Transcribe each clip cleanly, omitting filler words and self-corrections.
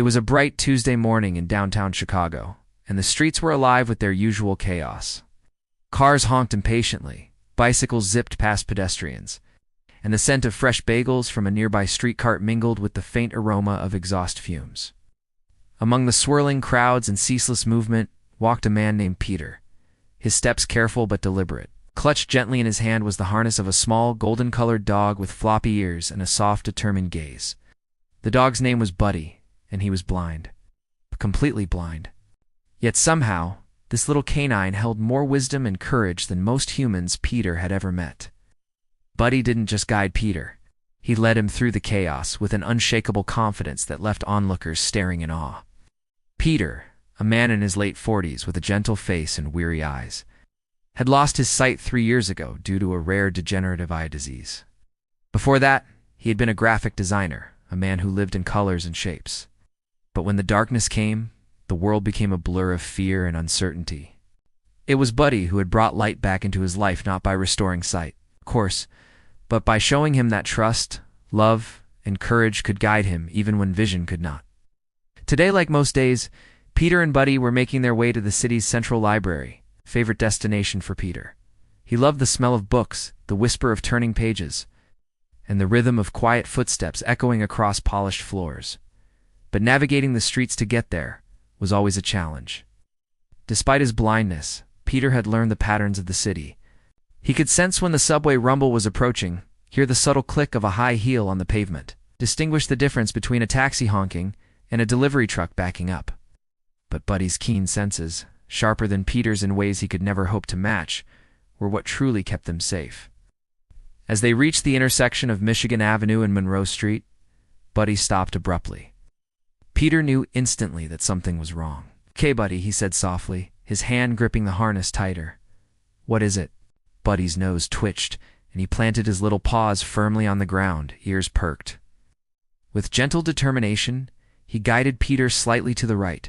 It was a bright Tuesday morning in downtown Chicago, and the streets were alive with their usual chaos. Cars honked impatiently, bicycles zipped past pedestrians, and the scent of fresh bagels from a nearby street cart mingled with the faint aroma of exhaust fumes. Among the swirling crowds and ceaseless movement walked a man named Peter, his steps careful but deliberate. Clutched gently in his hand was the harness of a small, golden-colored dog with floppy ears and a soft, determined gaze. The dog's name was Buddy, and he was blind. Completely blind. Yet somehow, this little canine held more wisdom and courage than most humans Peter had ever met. Buddy didn't just guide Peter. He led him through the chaos with an unshakable confidence that left onlookers staring in awe. Peter, a man in his late 40s with a gentle face and weary eyes, had lost his sight 3 years ago due to a rare degenerative eye disease. Before that, he had been a graphic designer, a man who lived in colors and shapes. But when the darkness came, the world became a blur of fear and uncertainty. It was Buddy who had brought light back into his life, not by restoring sight, of course, but by showing him that trust, love, and courage could guide him even when vision could not. Today, like most days, Peter and Buddy were making their way to the city's central library, favorite destination for Peter. He loved the smell of books, the whisper of turning pages, and the rhythm of quiet footsteps echoing across polished floors. But navigating the streets to get there was always a challenge. Despite his blindness, Peter had learned the patterns of the city. He could sense when the subway rumble was approaching, hear the subtle click of a high heel on the pavement, distinguish the difference between a taxi honking and a delivery truck backing up. But Buddy's keen senses, sharper than Peter's in ways he could never hope to match, were what truly kept them safe. As they reached the intersection of Michigan Avenue and Monroe Street, Buddy stopped abruptly. Peter knew instantly that something was wrong. "Okay, Buddy," he said softly, his hand gripping the harness tighter. "What is it?" Buddy's nose twitched, and he planted his little paws firmly on the ground, ears perked. With gentle determination, he guided Peter slightly to the right,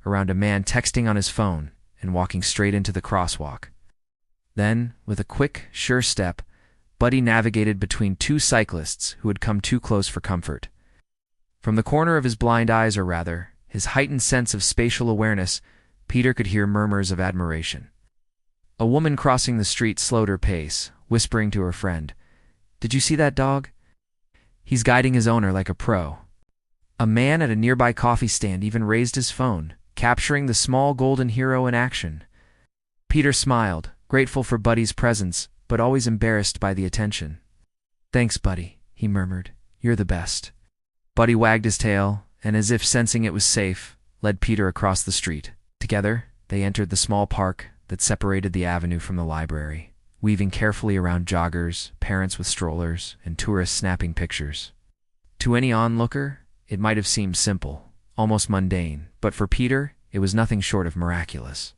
around a man texting on his phone and walking straight into the crosswalk. Then, with a quick, sure step, Buddy navigated between two cyclists who had come too close for comfort. From the corner of his blind eyes, or rather, his heightened sense of spatial awareness, Peter could hear murmurs of admiration. A woman crossing the street slowed her pace, whispering to her friend, "Did you see that dog? He's guiding his owner like a pro." A man at a nearby coffee stand even raised his phone, capturing the small golden hero in action. Peter smiled, grateful for Buddy's presence, but always embarrassed by the attention. "Thanks, Buddy," he murmured. "You're the best." Buddy wagged his tail, and as if sensing it was safe, led Peter across the street. Together, they entered the small park that separated the avenue from the library, weaving carefully around joggers, parents with strollers, and tourists snapping pictures. To any onlooker, it might have seemed simple, almost mundane, but for Peter, it was nothing short of miraculous.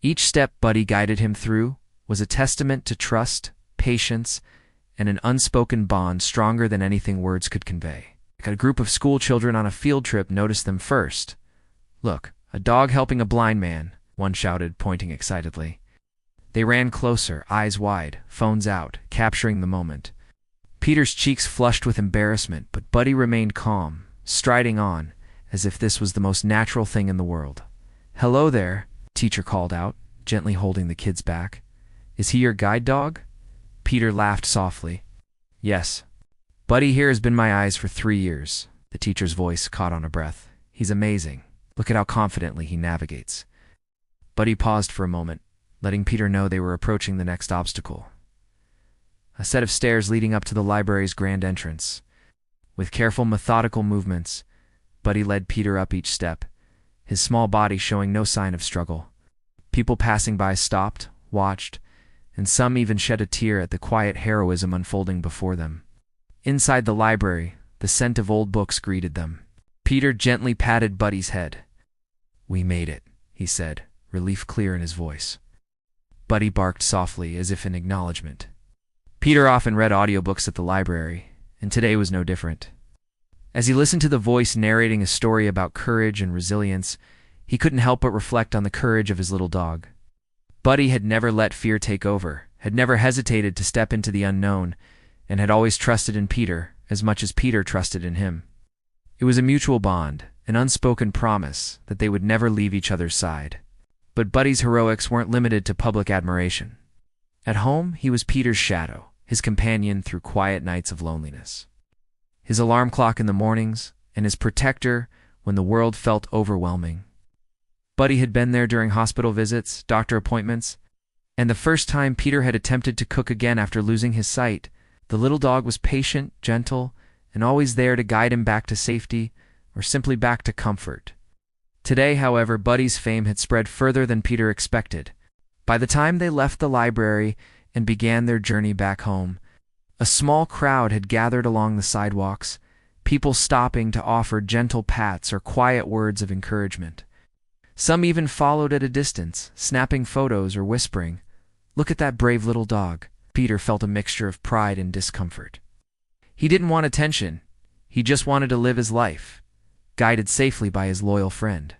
Each step Buddy guided him through was a testament to trust, patience, and an unspoken bond stronger than anything words could convey. A group of school children on a field trip noticed them first. "Look, a dog helping a blind man," one shouted, pointing excitedly. They ran closer, eyes wide, phones out, capturing the moment. Peter's cheeks flushed with embarrassment, but Buddy remained calm, striding on, as if this was the most natural thing in the world. "Hello there," teacher called out, gently holding the kids back. "Is he your guide dog?" Peter laughed softly. "Yes. Buddy here has been my eyes for 3 years." The teacher's voice caught on a breath. "He's amazing. Look at how confidently he navigates." Buddy paused for a moment, letting Peter know they were approaching the next obstacle. A set of stairs leading up to the library's grand entrance. With careful, methodical movements, Buddy led Peter up each step, his small body showing no sign of struggle. People passing by stopped, watched, and some even shed a tear at the quiet heroism unfolding before them. Inside the library, the scent of old books greeted them. Peter gently patted Buddy's head. "We made it," he said, relief clear in his voice. Buddy barked softly, as if in acknowledgement. Peter often read audiobooks at the library, and today was no different. As he listened to the voice narrating a story about courage and resilience, he couldn't help but reflect on the courage of his little dog. Buddy had never let fear take over, had never hesitated to step into the unknown, and had always trusted in Peter as much as Peter trusted in him. It was a mutual bond, an unspoken promise that they would never leave each other's side. But Buddy's heroics weren't limited to public admiration. At home, he was Peter's shadow, his companion through quiet nights of loneliness. His alarm clock in the mornings, and his protector when the world felt overwhelming. Buddy had been there during hospital visits, doctor appointments, and the first time Peter had attempted to cook again after losing his sight. The little dog was patient, gentle, and always there to guide him back to safety or simply back to comfort. Today, however, Buddy's fame had spread further than Peter expected. By the time they left the library and began their journey back home, a small crowd had gathered along the sidewalks, people stopping to offer gentle pats or quiet words of encouragement. Some even followed at a distance, snapping photos or whispering, "Look at that brave little dog." Peter felt a mixture of pride and discomfort. He didn't want attention. He just wanted to live his life, guided safely by his loyal friend.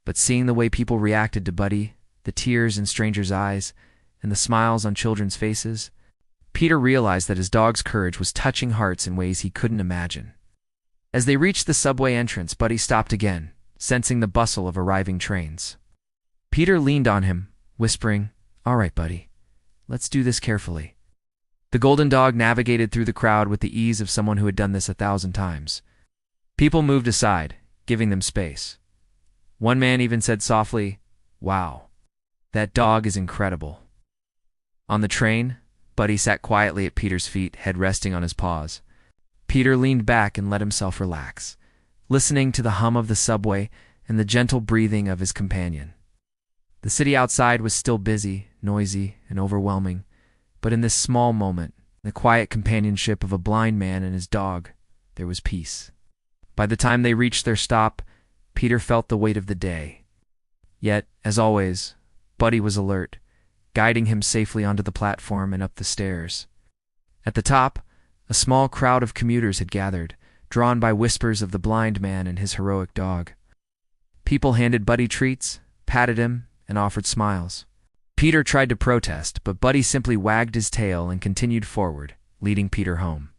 But seeing the way people reacted to Buddy, the tears in strangers' eyes, and the smiles on children's faces, Peter realized that his dog's courage was touching hearts in ways he couldn't imagine. As they reached the subway entrance, Buddy stopped again, sensing the bustle of arriving trains. Peter leaned on him, whispering, "All right, Buddy. Let's do this carefully." The golden dog navigated through the crowd with the ease of someone who had done this 1,000 times. People moved aside, giving them space. One man even said softly, "Wow, that dog is incredible." On the train, Buddy sat quietly at Peter's feet, head resting on his paws. Peter leaned back and let himself relax, listening to the hum of the subway and the gentle breathing of his companion. The city outside was still busy, noisy, and overwhelming, but in this small moment, the quiet companionship of a blind man and his dog, there was peace. By the time they reached their stop, Peter felt the weight of the day. Yet, as always, Buddy was alert, guiding him safely onto the platform and up the stairs. At the top, a small crowd of commuters had gathered, drawn by whispers of the blind man and his heroic dog. People handed Buddy treats, patted him, and offered smiles. Peter tried to protest, but Buddy simply wagged his tail and continued forward, leading Peter home.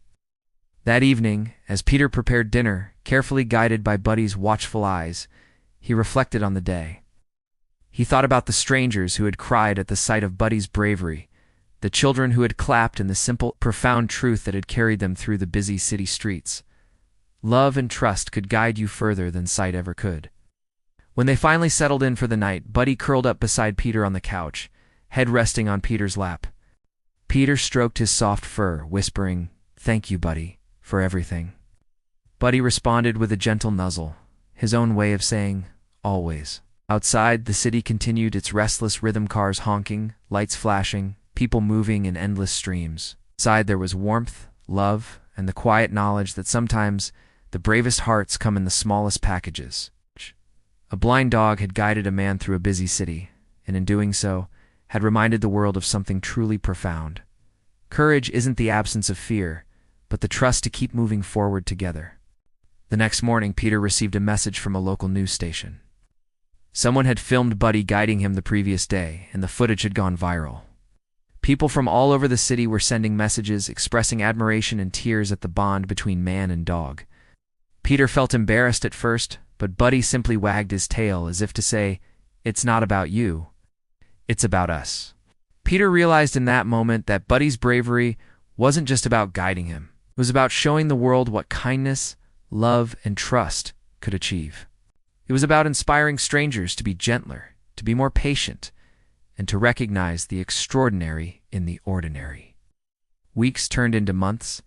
That evening, as Peter prepared dinner, carefully guided by Buddy's watchful eyes, he reflected on the day. He thought about the strangers who had cried at the sight of Buddy's bravery, the children who had clapped, and the simple, profound truth that had carried them through the busy city streets. Love and trust could guide you further than sight ever could. When they finally settled in for the night, Buddy curled up beside Peter on the couch, head resting on Peter's lap. Peter stroked his soft fur, whispering, "Thank you, Buddy, for everything." Buddy responded with a gentle nuzzle, his own way of saying, "Always." Outside, the city continued its restless rhythm, cars honking, lights flashing, people moving in endless streams. Inside there was warmth, love, and the quiet knowledge that sometimes the bravest hearts come in the smallest packages. A blind dog had guided a man through a busy city, and in doing so, had reminded the world of something truly profound. Courage isn't the absence of fear, but the trust to keep moving forward together. The next morning, Peter received a message from a local news station. Someone had filmed Buddy guiding him the previous day, and the footage had gone viral. People from all over the city were sending messages, expressing admiration and tears at the bond between man and dog. Peter felt embarrassed at first, but Buddy simply wagged his tail as if to say, "It's not about you. It's about us." Peter realized in that moment that Buddy's bravery wasn't just about guiding him. It was about showing the world what kindness, love, and trust could achieve. It was about inspiring strangers to be gentler, to be more patient, and to recognize the extraordinary in the ordinary. Weeks turned into months,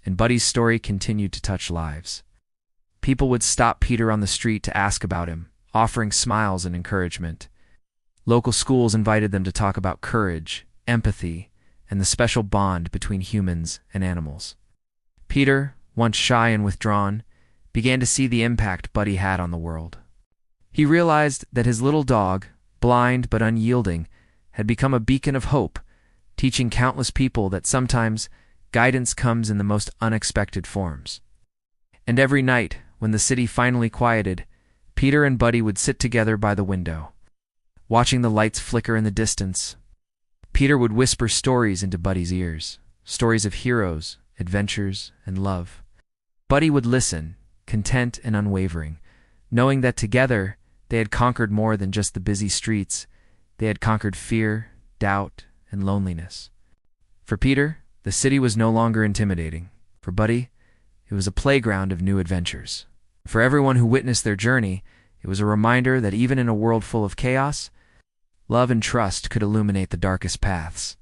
and Buddy's story continued to touch lives. People would stop Peter on the street to ask about him, offering smiles and encouragement. Local schools invited them to talk about courage, empathy, and the special bond between humans and animals. Peter, once shy and withdrawn, began to see the impact Buddy had on the world. He realized that his little dog, blind but unyielding, had become a beacon of hope, teaching countless people that sometimes guidance comes in the most unexpected forms. And every night, when the city finally quieted, Peter and Buddy would sit together by the window, watching the lights flicker in the distance. Peter would whisper stories into Buddy's ears, stories of heroes, adventures, and love. Buddy would listen, content and unwavering, knowing that together they had conquered more than just the busy streets. They had conquered fear, doubt, and loneliness. For Peter, the city was no longer intimidating. For Buddy, it was a playground of new adventures. For everyone who witnessed their journey, it was a reminder that even in a world full of chaos, love and trust could illuminate the darkest paths.